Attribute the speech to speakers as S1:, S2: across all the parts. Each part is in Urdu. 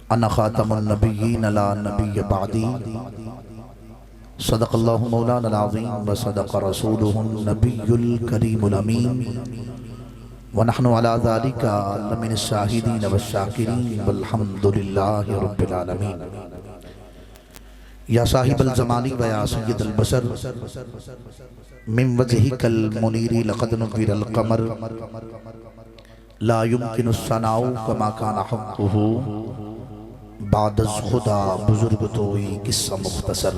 S1: انا خاتم النبیین لا نبی بعدی صدق اللہ مولانا العظیم وصدق رسولہ النبی الکریم الامین ونحن على ذلك لمن الشاہدین والشاکرین والحمد للہ رب العالمین۔ یا صاحب الزمان و یا سید البشر من وجہک المنیر لقد نور القمر لا يمكن الثناء كما كان حقه بعد از خدا بزرگ توئی قصہ مختصر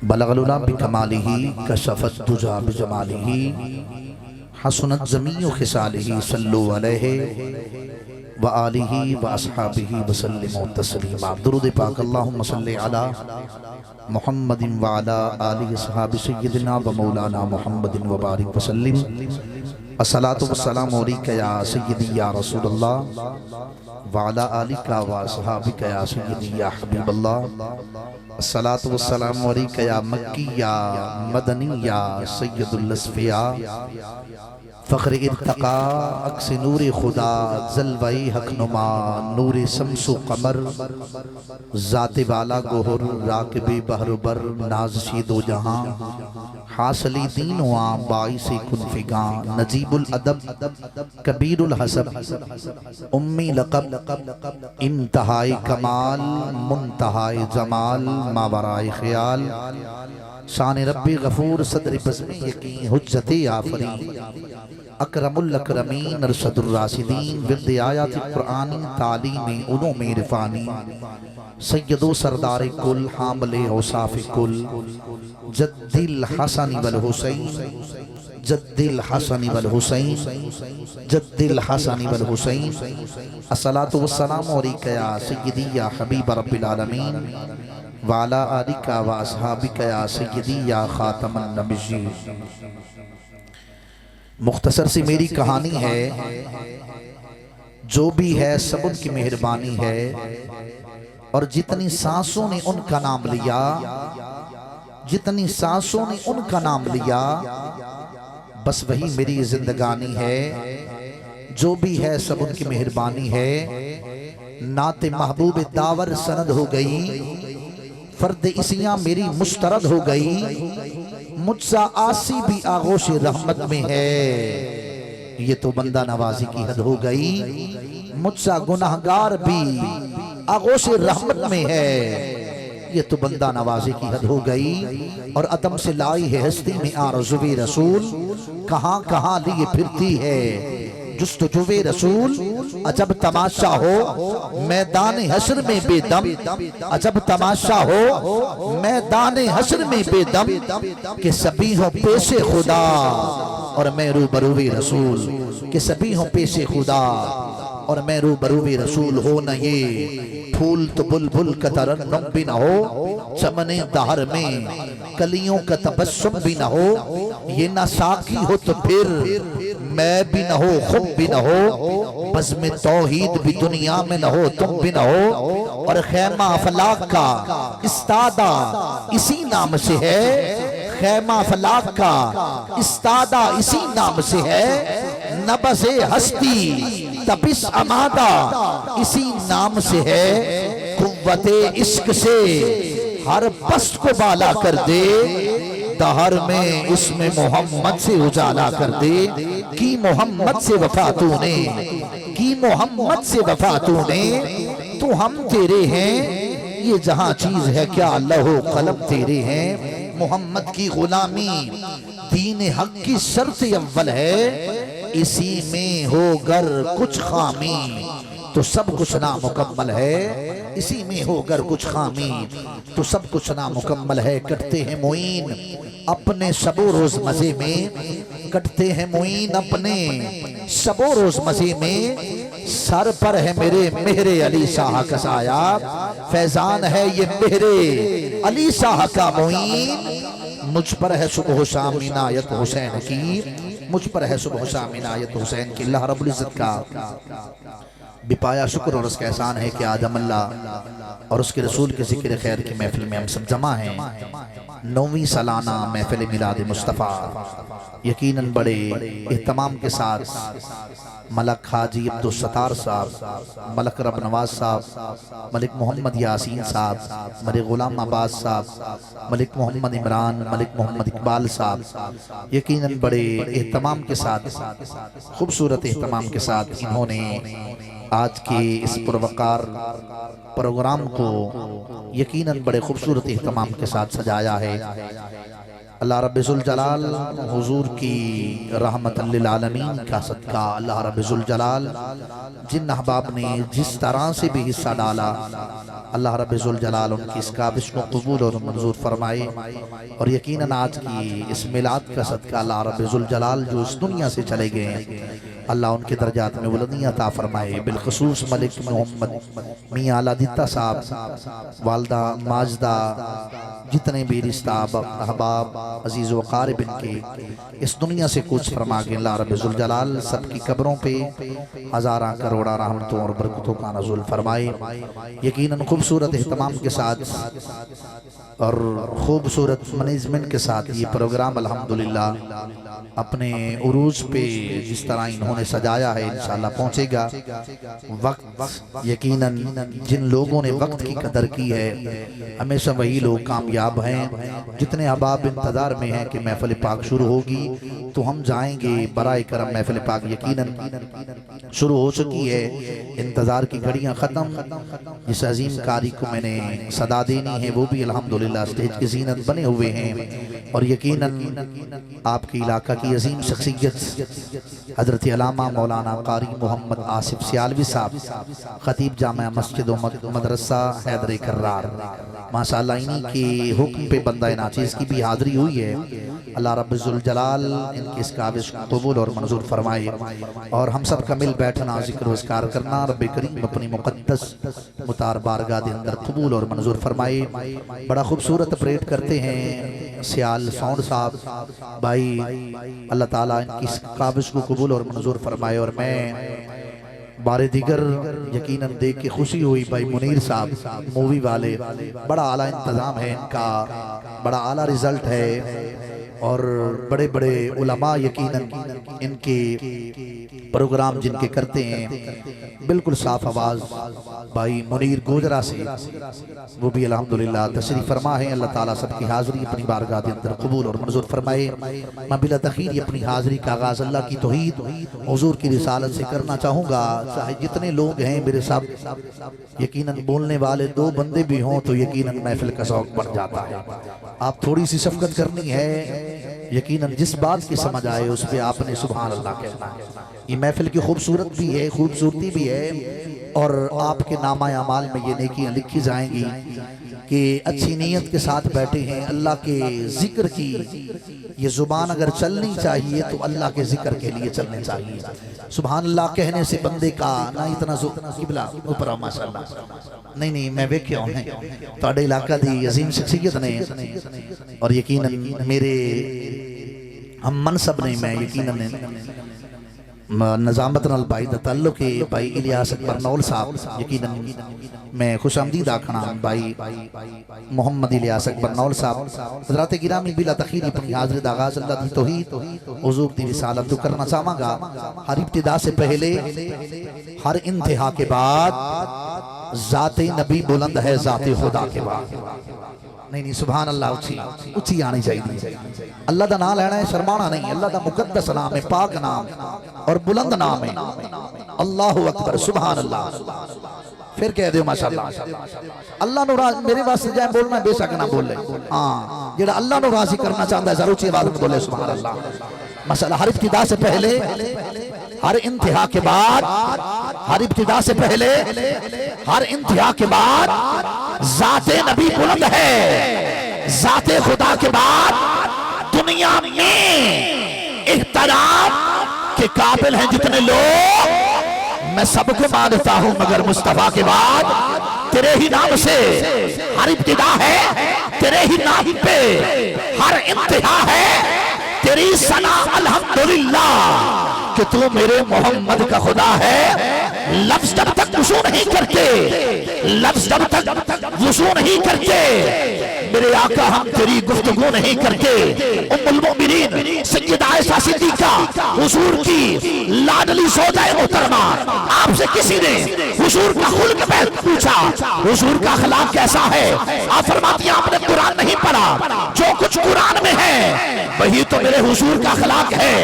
S1: بلغ العلا بکمالہ کشفت دجا بجمالہ حسنت جمیع خصالہ صلو علیہ وآلہ واصحابہ وسلم تسلیما۔ درود پاک اللہم صلی علی محمد وعلا آلہ صحاب سیدنا و مولانا محمد وبارک وسلم۔ الصلاة والسلام علیکہ یا سیدی یا رسول اللہ وعلا آلکہ واصحابکہ یا سیدی یا حبیب اللہ۔ الصلاة والسلام علیکہ یا مکی یا مدنی یا سید الاسفیاء فخر ارتقا عکس نور خدا ذلوی حق نما نور شمس و قمر ذات بالا گوہر راکب بحر بر نازشی دو جہاں حاصلی دین و عام باعث کن فگاں نجیب الادب کبیر الحسب امی لقب انتہائی کمال منتہائی جمال ماورائے خیال شان رب غفور صدر بزم یقین حجت آفرین اکرم الاکرمین ارشد الراشدین ورد آیات قرآن تعلیم علوم عرفانی سید و سردار کل حامل اوصاف کل جد الحسن والحسین جد الحسن والحسین جد الحسن والحسین۔ الصلاة والسلام علیکہ یا سیدی یا حبیب رب العالمین وعلا آلکہ واصحابکہ یا سیدی یا خاتم النبیین۔ مختصر سی میری کہانی ہے، جو بھی ہے سب ان کی مہربانی ہے، اور جتنی سانسوں نے ان کا نام لیا، جتنی سانسوں نے ان کا نام لیا، بس وہی میری زندگانی ہے۔ جو بھی ہے سب ان کی مہربانی ہے۔ نعت محبوب داور سند ہو گئی، فرد اسیاں میری مسترد ہو گئی، مجھ سا آسی بھی آغوش رحمت میں ہے، یہ تو بندہ نوازی کی حد ہو گئی، مجھ سا گناہگار بھی آغوش رحمت میں ہے، یہ تو بندہ نوازی کی حد ہو گئی۔ اور عدم سے لائی ہے ہستی میں آرزوِ رسول، کہاں کہاں لیے پھرتی ہے جستجوِ رسول۔ عجب تماشا ہو میدان حشر میں بے دم، عجب تماشا ہو میدان حشر میں بے دم، کہ سبھی ہوں پیش خدا اور میں روبروِ رسول، کہ سبھی ہوں پیش خدا اور میں روبروِ رسول۔ ہو نہ یہ پھول تو بلبل کا ترنم بھی نہ ہو، چمن دہر میں کلیوں کا تبسم بھی نہ ہو، یہ نہ ساقی ہو تو پھر میں بھی نہ ہو خم بھی نہ ہو، بزم توحید بھی دنیا میں نہ ہو تم بھی نہ ہو، اور خیمہ افلاق کا استادہ اسی نام سے ہے، خیمہ افلاق کا استادہ اسی نام سے ہے، نبض ہستی تپس امادہ اسی نام سے ہے، قوت عشق سے ہر پست کو بالا کر دے، دہر میں اسم محمد سے اجالا کر دے، کی محمد سے وفا تو نے، کی محمد سے وفا تو نے، تو ہم تیرے ہیں، یہ جہاں چیز ہے کیا لوح و قلم تیرے ہیں۔ محمد کی غلامی دین حق کی شرط اول ہے، اسی میں ہو گر کچھ خامی تو سب کچھ نامکمل ہے، اسی میں ہو گر کچھ خامی تو سب کچھ نامکمل ہے۔ کٹتے ہیں معین اپنے شب و روز مزے میں، کٹتے ہیں معین اپنے شب و روز مزے میں، سر پر ہے میرے مہر علی شاہ کا سایہ، فیضان ہے یہ مہر علی شاہ کا معین، مجھ پر ہے صبح و شام عنایت حسین کی، مجھ پر ہے صبح و شام عنایت حسین کی۔ اللہ رب العزت کا بپایا شکر اور اس کا احسان ہے کہ آدم اللہ اور اس کے رسول کے ذکر خیر کی محفل میں ہم سب جمع ہیں۔ 9ویں سالانہ محفل میلاد مصطفیٰ یقیناً بڑے اہتمام کے ساتھ ملک حاجی عبدالستار صاحب، ملک رب نواز صاحب، ملک محمد یاسین صاحب، ملک غلام عباس صاحب، ملک محمد عمران، ملک محمد اقبال صاحب یقیناً بڑے اہتمام کے ساتھ، خوبصورت اہتمام کے ساتھ انہوں نے آج کے اس پروقار پروگرام کو یقیناً بڑے خوبصورت اہتمام کے ساتھ سجایا ہے۔ اللہ رب ذوالجلال حضور کی رحمت للعالمین کا صدقہ، اللہ رب ذوالجلال جن احباب نے جس طرح سے بھی حصہ ڈالا، اللہ رب ذوالجلال ان کی اس کاوش کو قبول اور منظور فرمائے، اور یقیناً آج کی اس میلاد کا صدقہ اللہ رب ذوالجلال جو اس دنیا سے چلے گئے ہیں، اللہ ان کے درجات میں بلندی عطا فرمائے۔ بالخصوص ملک محمد میاں علادتہ صاحب، والدہ ماجدہ، جتنے بھی رشتہ احباب عزیز و قارب ان کے اس دنیا سے کوچ فرما کے اللہ رب ذوالجلال سب کی قبروں پہ ہزاراں کروڑاں رحمتوں اور برکتوں کا نزول فرمائے۔ یقیناً خوبصورت اہتمام کے ساتھ اور خوبصورت منیجمنٹ کے ساتھ یہ پروگرام الحمدللہ اپنے عروج پہ جس طرح انہوں نے سجایا ہے انشاءاللہ پہنچے گا۔ وقت یقیناً جن لوگوں نے وقت کی قدر کی ہے ہمیشہ وہی لوگ کامیاب ہیں۔ جتنے احباب انتظار میں ہیں کہ محفل پاک شروع ہوگی تو ہم جائیں گے، برائے کرم محفل پاک یقیناً شروع ہو چکی ہے، انتظار کی گھڑیاں ختم۔ جس عظیم قاری کو میں نے صدا دینی ہے وہ بھی الحمدللہ اسٹیج کی زینت بنے ہوئے ہیں، اور یقیناً آپ کے علاقہ کی عظیم شخصیت حضرت علامہ مولانا قاری محمد آصف سیالوی صاحب، خطیب جامعہ مسجد و مدرسہ حیدر کرار، ماشاءاللہ انہی کی حکم پہ بندہ ناچیز کی بھی حاضری ہوئی ہے۔ اللہ رب ذوالجلال ان کی اس کاوش کو قبول اور منظور فرمائے، اور ہم سب کا مل بیٹھنا ذکر و اذکار کرنا رب کریم اپنی مقدس مطار بارگاہ دے اندر قبول اور منظور فرمائے۔ بڑا خوبصورت پریڈ کرتے ہیں سیال ساؤنڈ صاحب بھائی، اللہ تعالیٰ ان کی اس کاوش کو قبول اور منظور فرمائے۔ اور میں بارے دیگر یقیناً دیکھ کے خوشی ہوئی بھائی منیر صاحب مووی والے، بڑا اعلیٰ انتظام ہے ان کا، بڑا اعلیٰ رزلٹ ہے، اور بڑے بڑے علماء یقیناً ان کے پروگرام جن کے کرتے ہیں، بالکل صاف آواز بھائی منیر گوجرا سے، وہ بھی الحمدللہ تشریف فرما ہے۔ اللہ تعالیٰ سب کی حاضری اپنی بارگاہ دے اندر قبول اور منظور فرمائے۔ میں بلا تخیر اپنی حاضری کا آغاز اللہ کی توحید حضور کی رسالت سے کرنا چاہوں گا۔ چاہے جتنے لوگ ہیں میرے ساتھ یقیناً بولنے والے دو بندے بھی ہوں تو یقیناً محفل کا ذوق بڑھ جاتا ہے۔ آپ تھوڑی سی شفقت کرنی ہے، یقیناً جس بات کی سمجھ آئے اس پہ آپ نے سبحان اللہ کہنا ہے۔ یہ محفل کی خوبصورت بھی ہے، خوبصورتی بھی ہے، اور آپ کے نامہ اعمال میں یہ نیکیاں لکھی جائیں گی کہ اچھی نیت کے ساتھ بیٹھے ہیں۔ اللہ کے ذکر کی یہ زبان اگر چلنی چاہیے تو اللہ کے ذکر کے لیے چلنے چاہیے۔ سبحان اللہ کہنے سے بندے کا نہ اتنا قبلہ اوپر ماشاءاللہ نہیں میں ویکھیا ہوں تواڈے علاقہ دی عظیم شخصیت نے، اور یقیناً میرے ہم منصب نے، میں یقیناً نظامت نال بھائی دا تعلق ہے بھائی الیاس اکبر نول صاحب، یقیناً میں خوش آمدید آکھنا بھائی محمد الیاس اکبر نول صاحب۔ حضرات گرامی بلا تخیر اپنی حاضر دا آغاز اللہ دی توحید حضور دی رسالت تو کرنا چاہاں گا۔ ہر ابتدا سے پہلے ہر انتہا کے بعد ذات نبی بلند ہے ذات خدا کے بعد۔ نہیں سبحان اللہ اچھی آنی چاہیے۔ اللہ دا نام لینا ہے شرمانا نہیں، اللہ دا مقدس نام ہے، پاک نام اور بلند نام ہے۔ اللہ اکبر سبحان اللہ۔ پھر کہہ دیو ماشاءاللہ۔ اللہ نو راضی میرے واسطے جائے بولنا بے شک نہ بولے، ہاں جڑا اللہ نو راضی کرنا چاہتا ہے ضرور آواز میں بولے سبحان اللہ۔ ماشاءاللہ ہر ابتدا سے پہلے ہر انتہا کے بعد، ہر ابتدا سے پہلے ہر انتہا کے بعد ذات نبی بلند ہے، ذات خدا کے بعد دنیا میں احترام کے قابل ہیں جتنے لوگ، میں سب کو مانتا ہوں مگر مصطفیٰ کے بعد تیرے ہی نام سے ہر ابتدا ہے، تیرے ہی نام پہ ہر انتہا ہے، تیری ثنا الحمدللہ کہ تو میرے محمد کا خدا ہے۔ لفظ جب تک وضو نہیں کرتے، لفظ جب تک وضو نہیں کرتے میرے آقا ہم تیری گفتگو نہیں کرتے۔ ام المؤمنین سیدہ عائشہ صدیقہ حضور کی لاڈلی زوجہ محترمہ، آپ سے کسی نے حضور کا خلق پوچھا، حضور کا اخلاق کیسا ہے؟ آپ فرماتی ہیں آپ نے قرآن نہیں پڑھا، جو کچھ قرآن میں ہے وہی تو میرے حضور کا اخلاق ہے۔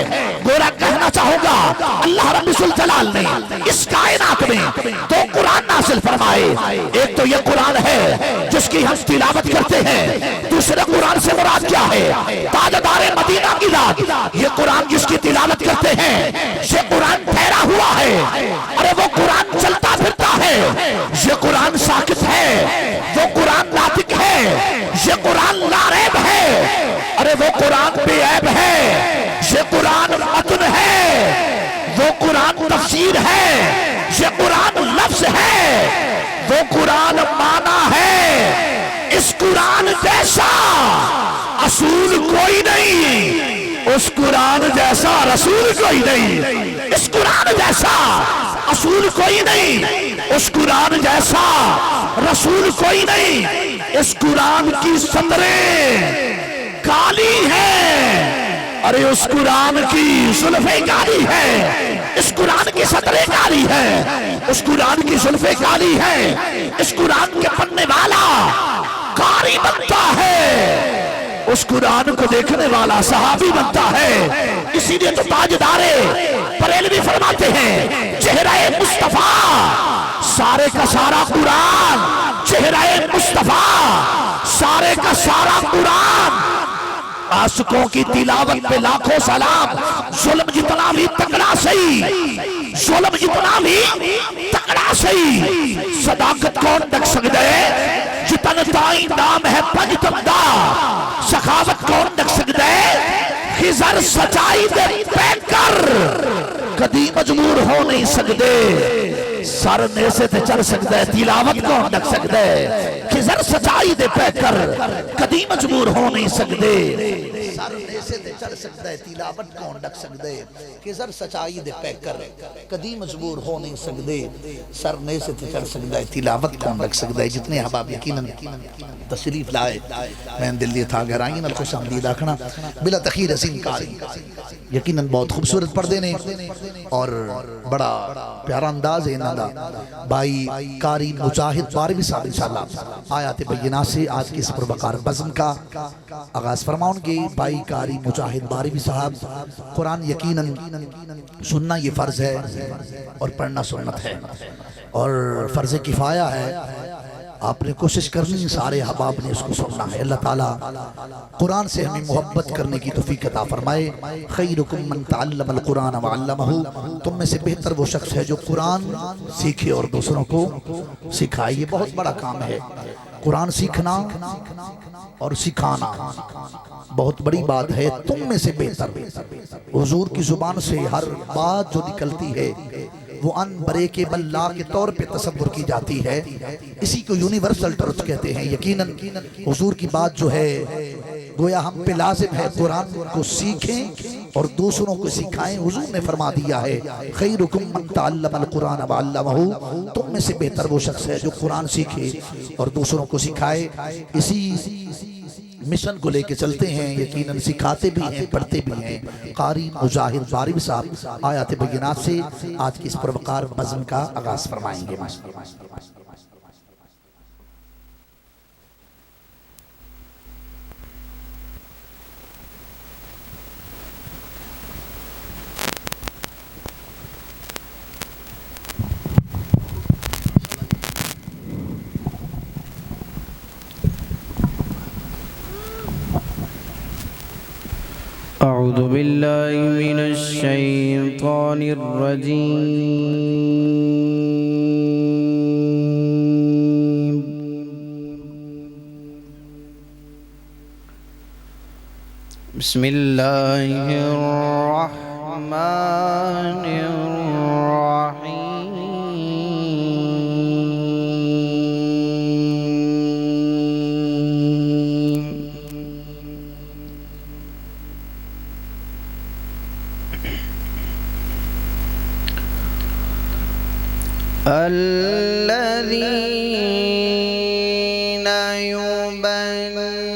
S1: گورا کہنا چاہوں گا اللہ رب الجلال نے اس کائنات میں دو قرآن نازل فرمائے، ایک تو یہ قرآن ہے جس کی ہم تلاوت کرتے ہیں، دوسرے قرآن سے مراد کیا ہے؟ تاجدار مدینہ کی ذات، یہ قرآن جس کی تلاوت کرتے ہیں یہ قرآن ٹھہرا ہوا ہے، ارے وہ قرآن چلتا پھرتا ہے، یہ قرآن ساکت ہے، وہ قرآن ناطق ہے، یہ قرآن لاریب ہے، ارے وہ قرآن بے عیب ہے، یہ قرآن متن ہے، وہ قرآن تفسیر ہے، یہ قرآن لفظ ہے، وہ قرآن معنی ہے۔ اس قرآن جیسا اصول کوئی نہیں، اس قرآن جیسا رسول کوئی نہیں، اس قرآن جیسا اصول کوئی نہیں، اس قرآن جیسا رسول کوئی نہیں۔ اس قرآن کی سطریں کالی ہیں، ارے اس قرآن کی زلفیں کالی ہیں، اس قرآن کی سطریں کالی ہیں، اس قرآن کی زلفیں کالی ہیں، اس قرآن کے پڑھنے والا قاری بنتا ہے، اس قرآن کو دیکھنے والا صحابی بنتا ہے۔ اسی لیے تو تاجدار بریلوی فرماتے ہیں چہرہ مصطفیٰ سارے کا سارا قرآن، چہرہ مصطفیٰ سارے کا سارا قرآن، عاشقوں کی تلاوت پہ لاکھوں سلام۔ ظلم جتنا بھی تکڑا سہی، ظلم جتنا بھی تکڑا سہی، صداقت کون ڈک سکتا ہے؟ جتن تائیں نام ہے پنجتم دا، سخاوت کون ڈک سکتا ہے؟ خضر سچائی دے پیک کر کدی مجبور ہو نہیں سکتے، سر نیسے تے چل سکتا ہے، تلاوت کون ڈک سکتا ہے؟ خضر سچائی دے پیک کر کدی مجبور ہو نہیں سکتے، سر نیسے تے چل سکتا ہے، تلاوت کون ڈک سکتا ہے؟ خضر سچائی دے پیک کر کدی مجبور ہو نہیں سکتے، سر نیسے تے چل سکتا ہے، تلاوت کون ڈک سکتا ہے؟ جتنے احباب یقیناً تشریف لائے میں دل یہ تھا گہرائیں نال خوش آمدید آکھنا بلا تخیر حسین کاری، یقیناً بہت خوبصورت پردے نے اور بڑا پیارا انداز ہے انہاں دا۔ بھائی قاری مجاہد باروی صاحب انشاءاللہ آیات بینات سے آج کی اس پروقار بزم کا آغاز فرماؤں گے۔ بھائی قاری مجاہد باروی صاحب، قرآن یقیناً سننا یہ فرض ہے اور پڑھنا سنت ہے اور فرض کفایہ ہے، آپ نے کوشش کرنی، سارے احباب نے اس کو سننا ہے۔ اللہ تعالیٰ قرآن سے ہمیں محبت کرنے کی توفیق عطا فرمائے۔ خیرکم من تعلم القرآن وعلمہ، تم میں سے بہتر وہ شخص ہے جو قرآن سیکھے اور دوسروں کو سکھائے۔ یہ بہت بڑا کام ہے، قرآن سیکھنا اور سکھانا بہت بڑی بات ہے۔ تم میں سے بہتر، حضور کی زبان سے ہر بات جو نکلتی ہے وہ ان بریکیبل لا کے طور پہ تصور کی جاتی ہے، اسی کو یونیورسل ٹروتھ کہتے ہیں۔ یقیناً حضور کی بات جو ہے گویا ہم پہ لازم ہے قرآن کو سیکھیں اور دوسروں کو سکھائیں۔ حضور نے فرما دیا ہے خیرکم من تعلم القرآن وعلمہ، تم میں سے بہتر وہ شخص ہے جو قرآن سیکھے اور دوسروں کو سکھائے۔ اسی مشن کو لے کے چلتے ہیں، یقیناً سکھاتے بھی ہیں، پڑھتے بھی ہیں۔ قاری مجاہد باروی صاحب آیات بینات سے آج کی اس پروقار بزم کا آغاز فرمائیں گے۔
S2: أعوذ بالله من الشيطان الرجيم بسم الله الرحمن الرحيم الذين يبنون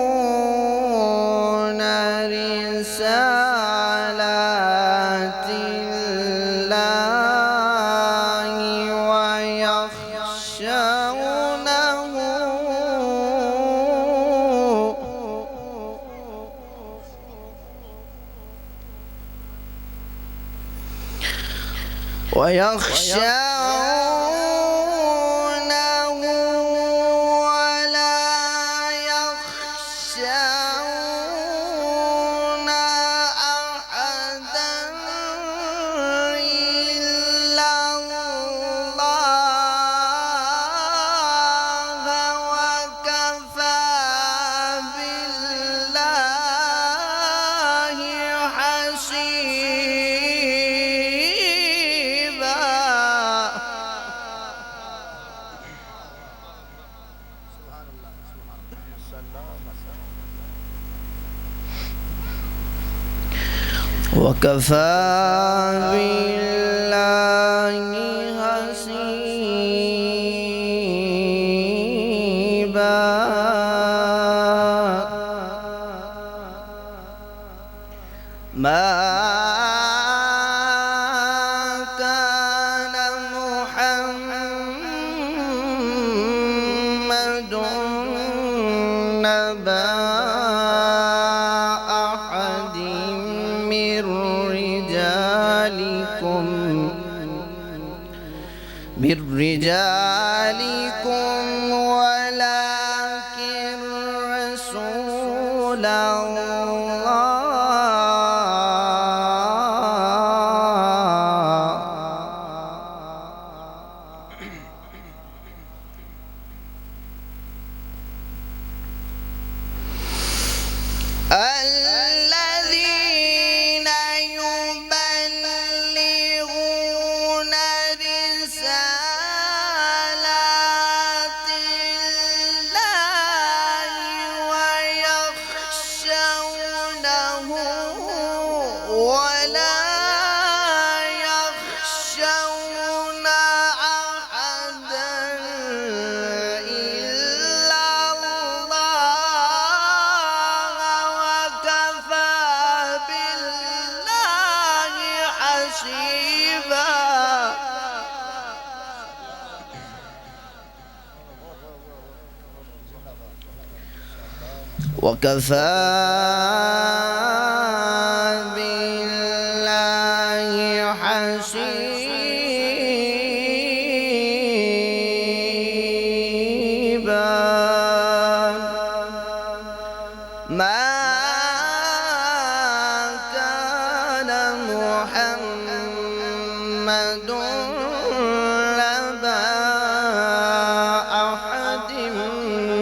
S2: يبلغون رسالات الله ويخشونه ولا يخشون أحدا إلا الله وكفى بالله حسيبا. وكفى بالله حسيبا. ما كان محمد نبا أحد من رجالكم ولكن رسول الذين يبلغون رسالات الله ويخشونه ولا يخشون أحدا إلا الله وكفى بالله حسيبا. وكفى بالله حسيبا. ما كان محمد نبا أحد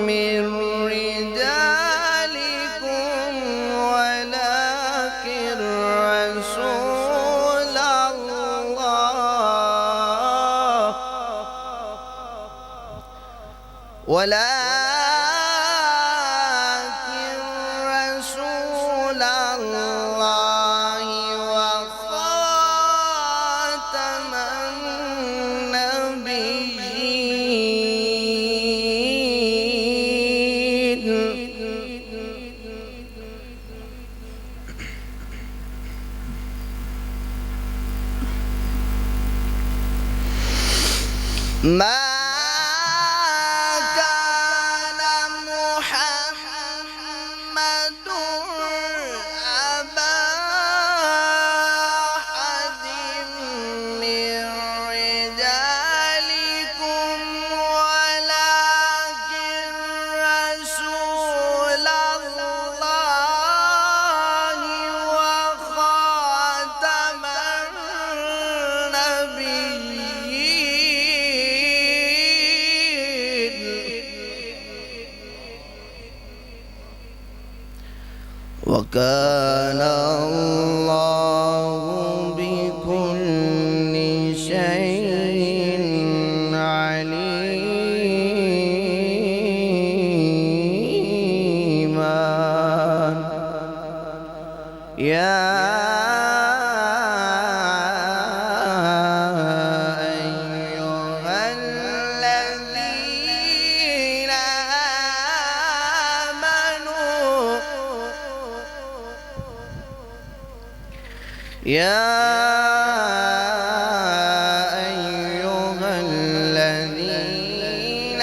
S2: من رجالكم ولكن رسول الله ولكن رسول الله وخاتم النبيين. ما كان محمد أبا أحد من رجالكم ولكن رسول الله وخاتم النبيين. وكان الله بكل شيء عليما. يا أيها الذين يا أيها الذين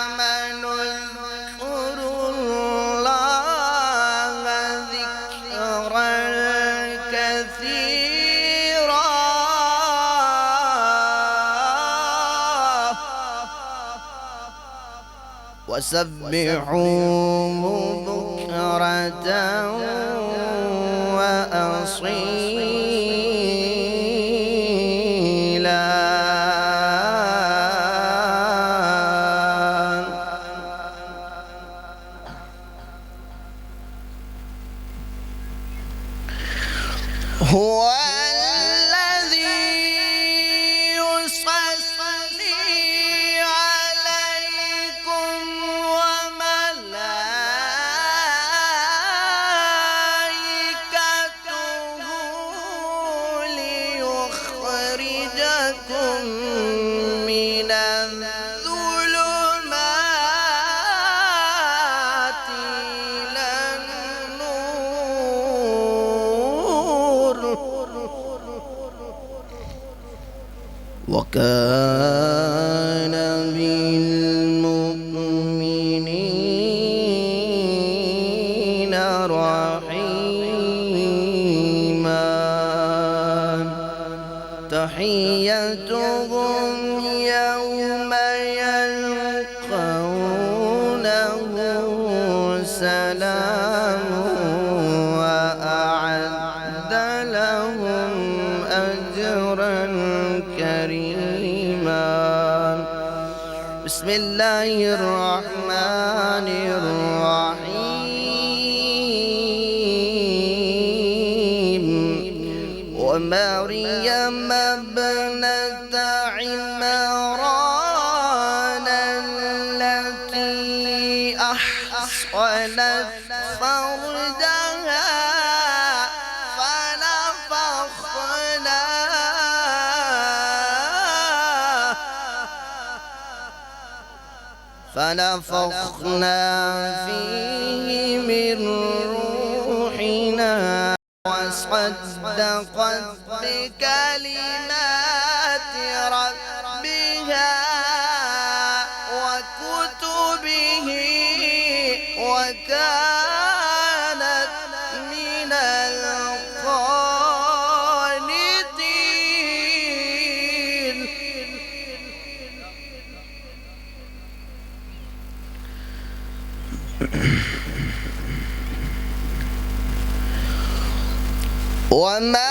S2: آمنوا اذكروا الله ذكرا كثيرا وسبحوه بكرة وأصيلا هو الذي يصلي عليكم وملائكته ليخرجكم من الظلمات إلى النور وكان بالمؤمنين رحيما تحيتهم يوم يلقونه سلام وأعد لهم أجرا كريما بسم الله الرحمن الرحيم ومريم ابنة عمران التي أحصنت فرجها فنفخنا فيه من روحنا وصدقت بكلمات ربها وكتبه وكانت من القانتين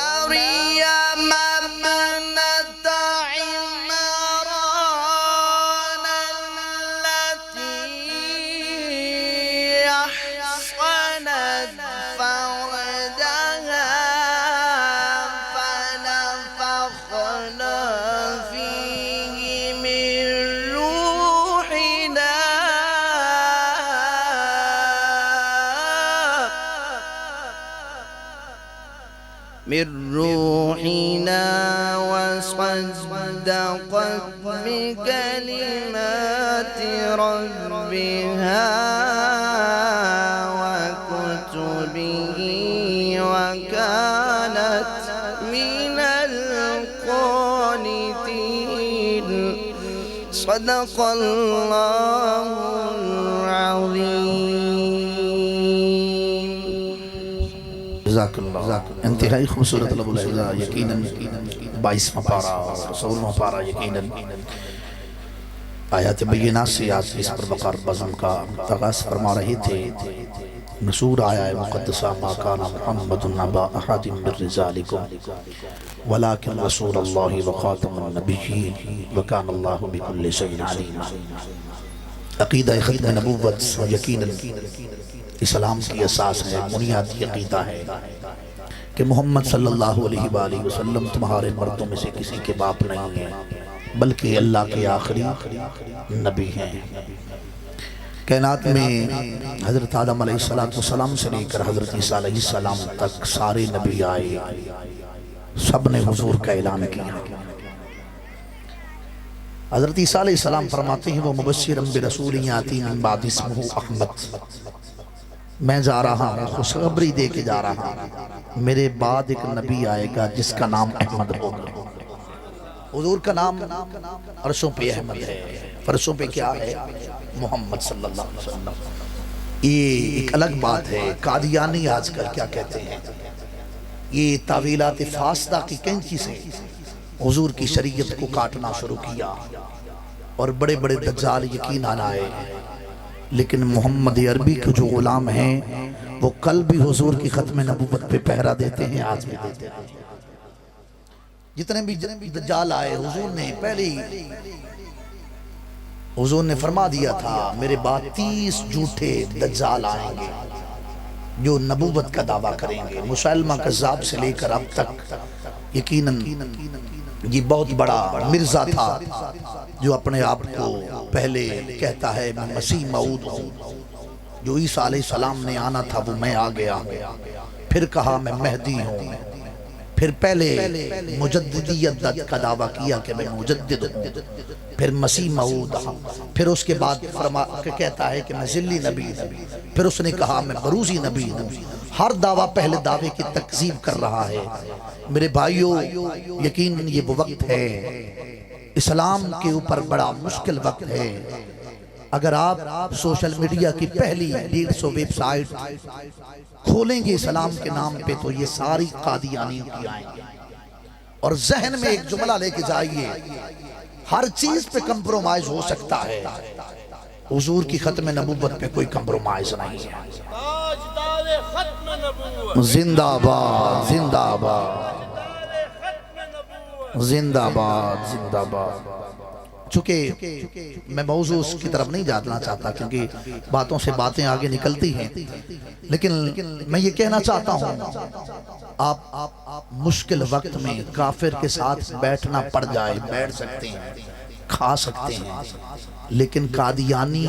S2: ومريم ابنة عمران التي أحصنت فرجها فنفخنا فيه من روحنا وصدقت بكلمات ربها وكتبه وكانت من القانتين صدق الله العظيم
S1: جزاک اللہ انتہائی خوبصورت لب العزا یقیناً 22واں پارہ اور 16واں پارہ یقیناً آیات بینات سے آج اس پر وقار بزم کا آغاز فرما رہے تھے نصور آیا مقدسہ ما کان محمد نبا احد من رجالکم ولكن رسول اللہ وخاتم النبیین وکان اللہ بکل شیء علیم عقیدہ ختم نبوت یقیناً اسلام کی اساس ہے بنیادی عقیدہ ہے کہ محمد صلی اللہ علیہ وآلہ وسلم تمہارے مردوں میں سے کسی کے باپ نہیں ہیں بلکہ اللہ کے آخری نبی ہیں کائنات میں حضرت آدم علیہ السلام سے لے کر حضرت عیسیٰ علیہ السلام تک سارے نبی آئے سب نے حضور کا اعلان کیا حضرت عیسیٰ علیہ السلام فرماتے ہیں وہ مبشرا برسول یاتی من بعد اسمہ احمد میں جا رہا ہوں خوشخبری دے کے جا رہا ہوں، میرے بعد ایک نبی آئے گا جس کا نام احمد ہوگا۔ حضور کا نام عرشوں پہ احمد ہے، فرشوں پہ کیا ہے؟ محمد صلی اللہ علیہ وسلم۔ یہ ایک الگ بات ہے۔ قادیانی آج کل کیا کہتے ہیں؟ یہ تعویلات فاسدہ کی کینچی سے حضور کی شریعت کو کاٹنا شروع کیا اور بڑے بڑے دجال یقین آئے، لیکن محمد عربی کے جو غلام ہیں وہ کل بھی حضور کی ختم نبوت پہ پہرا دیتے ہیں، آج بھی دیتے ہیں۔ جتنے بھی دجال آئے حضور نے پہلے حضور نے فرما دیا تھا میرے بعد 30 جھوٹے دجال آئیں گے جو نبوت کا دعویٰ کریں گے۔ مسلمہ کذاب سے لے کر اب تک یقیناً یہ بہت بڑا مرزا تھا جو اپنے آپ کو پہلے کہتا ہے میں مسیح موعود ہوں، جو عیسیٰ علیہ السلام نے آنا تھا وہ میں آ گیا ہوں، پھر کہا میں مہدی ہوں، پھر پہلے مجددیت کا دعویٰ کیا کہ میں مجدد ہوں، پھر مسیح موعود ہوں، پھر اس کے بعد کہتا ہے کہ میں ذلی نبی ہوں، پھر اس نے کہا میں بروزی نبی ہوں۔ ہر دعویٰ پہلے دعوے کی تکذیب کر رہا ہے۔ میرے بھائیوں، یقیناً یہ وہ وقت ہے، اسلام کے اوپر بڑا مشکل وقت ہے۔ اگر آپ سوشل میڈیا کی پہلی 150 ویب سائٹ کھولیں گے اسلام کے نام پہ تو یہ ساری قادیانیوں کی آئیں گے۔ اور ذہن میں ایک جملہ لے کے جائیے، ہر چیز پہ کمپرومائز ہو سکتا ہے، حضور کی ختم نبوت پہ کوئی کمپرومائز نہیں ہے۔ زندہ باد، زندہ باد، زندہ باد، زندہ باد۔ چونکہ میں موضوع اس کی طرف نہیں جانا چاہتا کیونکہ باتوں سے باتیں آگے نکلتی ہیں، لیکن میں یہ کہنا چاہتا ہوں آپ مشکل وقت میں کافر کے ساتھ بیٹھنا پڑ جائے بیٹھ سکتے ہیں، کھا سکتے ہیں، لیکن قادیانی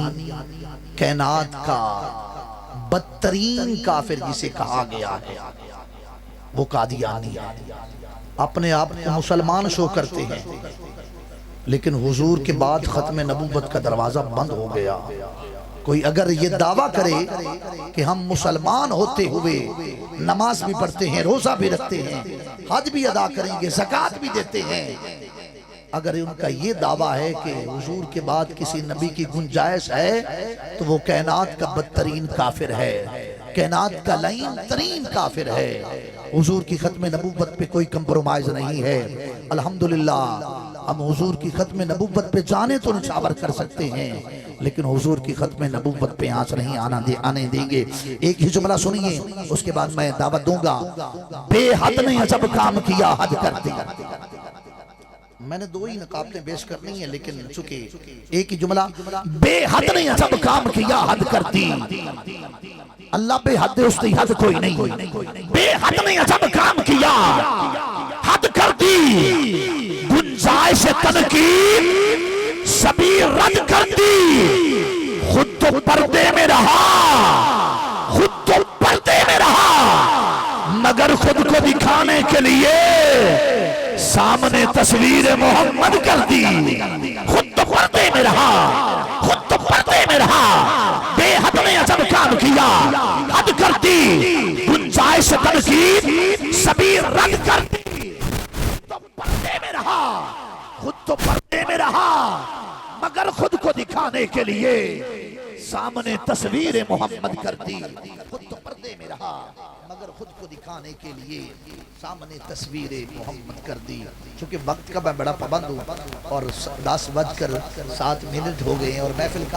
S1: کائنات کا بدترین کافر جسے کہا گیا ہے وہ قادیانی ہے۔ اپنے آپ کو مسلمان شو کرتے ہیں لیکن حضور کے بعد ختم نبوت کا دروازہ بند ہو گیا۔ کوئی اگر یہ دعویٰ کرے کہ ہم مسلمان ہوتے ہوئے نماز بھی پڑھتے ہیں، روزہ بھی رکھتے ہیں، حج بھی ادا کریں گے، زکوٰۃ بھی دیتے ہیں، اگر ان کا یہ دعویٰ ہے کہ حضور کے بعد کسی نبی کی گنجائش ہے تو وہ کائنات کا بدترین کافر ہے، کائنات کا لعین ترین کافر ہے۔ حضور کی ختم نبوت پہ کوئی کمپرومائز نہیں ہے۔ الحمدللہ ہم حضور کی ختم نبوت پہ جانے تو نچھاور کر سکتے ہیں لیکن حضور کی ختم نبوت پہ آنچ نہیں آنے دیں گے۔ ایک ہی جملہ سنیے، اس کے بعد میں دعوت دوں گا۔ بے حد نے عجب کام کیا، حد کر دی۔ میں نے 2 ہی نقابتیں پیش کرنی ہیں لیکن چونکہ ایک ہی جملہ، بے حد نے عجب کام کیا، حد کر دی۔ اللہ بے حد ہے، اس نے حد کوئی نہیں۔ بے حد نے عجب کام کیا، حد کر دی، گنجائش تنقید سبھی رد کر دی۔ خود تو پردے میں رہا، خود تو پردے میں رہا، مگر خود کو دکھانے کے لیے سامنے تصویر محمد کر دی۔ خود تو پردے میں رہا، خود تو پردے میں رہا، بے حد نے عجب کام کیا، حد کر دی، گنجائش تنقید سبھی رد کر دی۔ تو پردے میں رہا، خود تو پردے میں رہا، مگر خود کو دکھانے کے لیے سامنے تصویر محمد کر دی۔ خود تو پردے میں رہا مگر خود کو دکھانے کے لیے سامنے تصویر محمد کر دی۔ چونکہ وقت کا میں بڑا پابند ہوں اور 10:07 ہو گئے ہیں اور محفل کا